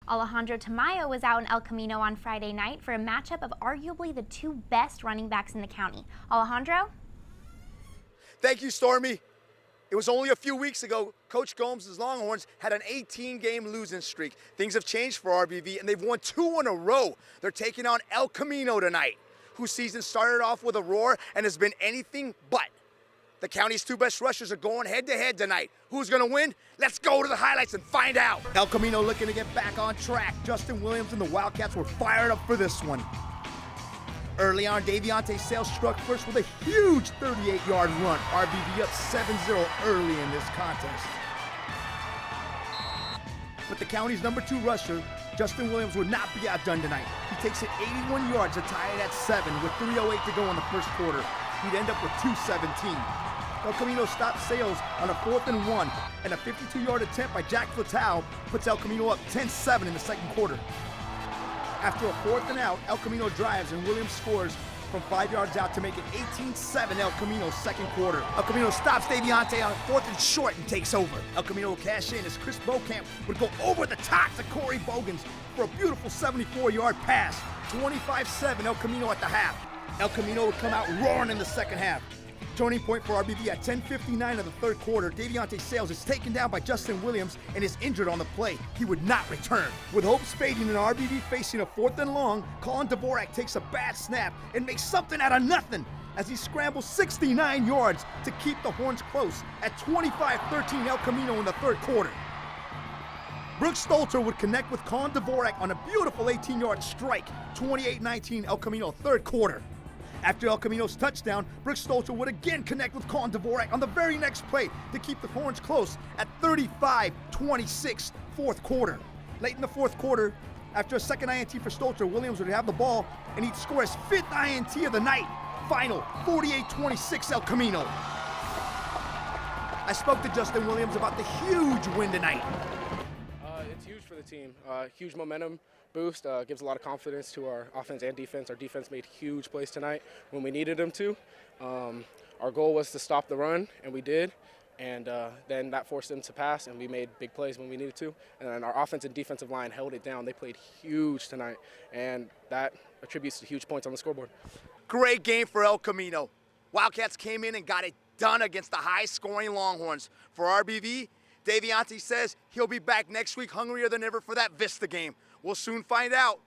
Alejandro Tamayo was out in El Camino on Friday night for a matchup of arguably the two best running backs in the county. Alejandro? Thank you, Stormy. It was only a few weeks ago, Coach Gomes' Longhorns had an 18-game losing streak. Things have changed for RBV, and they've won 2 in a row. They're taking on El Camino tonight, whose season started off with a roar and has been anything but. The county's 2 best rushers are going head-to-head tonight. Who's going to win? Let's go to the highlights and find out. El Camino looking to get back on track. Justin Williams and the Wildcats were fired up for this one. Early on, Daviante Sales struck first with a huge 38-yard run. RBV up 7-0 early in this contest. But the county's number 2 rusher, Justin Williams, would not be outdone tonight. He takes it 81 yards to tie it at 7 with 3:08 to go in the first quarter. He'd end up with 2:17. El Camino stopped Sales on a 4th and 1, and a 52-yard attempt by Jack Flatau puts El Camino up 10-7 in the second quarter. After a 4th and out, El Camino drives and Williams scores from 5 yards out to make it 18-7 El Camino's second quarter. El Camino stops Daviante on 4th and short and takes over. El Camino will cash in as Chris Beaucamp would go over the top to Corey Bogans for a beautiful 74-yard pass. 25-7 El Camino at the half. El Camino would come out roaring in the second half. Turning point for RBV at 10:59 of the third quarter. Daviante Sales is taken down by Justin Williams and is injured on the play. He would not return. With hopes fading and RBV facing a 4th and long, Colin Dvorak takes a bad snap and makes something out of nothing as he scrambles 69 yards to keep the Horns close at 25-13 El Camino in the third quarter. Brooks Stolter would connect with Colin Dvorak on a beautiful 18-yard strike, 28-19 El Camino third quarter. After El Camino's touchdown, Brooks Stolter would again connect with Colin Dvorak on the very next play to keep the Horns close at 35-26 fourth quarter. Late in the fourth quarter, after a second INT for Stolter, Williams would have the ball and he'd score his 5th INT of the night. Final 48-26 El Camino. I spoke to Justin Williams about the huge win tonight. It's huge for the team. Huge momentum boost, gives a lot of confidence to our offense and defense. Our defense made huge plays tonight when we needed them to. Our goal was to stop the run, and we did. And then that forced them to pass, and we made big plays when we needed to. And then our offense and defensive line held it down. They played huge tonight, and that attributes to huge points on the scoreboard. Great game for El Camino. Wildcats came in and got it done against the high-scoring Longhorns. For RBV, Daviante says he'll be back next week hungrier than ever for that Vista game. We'll soon find out.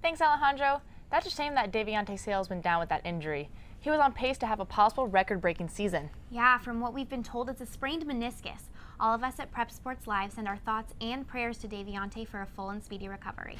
Thanks, Alejandro. That's a shame that Daviante Sales went down with that injury. He was on pace to have a possible record-breaking season. Yeah, from what we've been told, it's a sprained meniscus. All of us at Prep Sports Live send our thoughts and prayers to Daviante for a full and speedy recovery.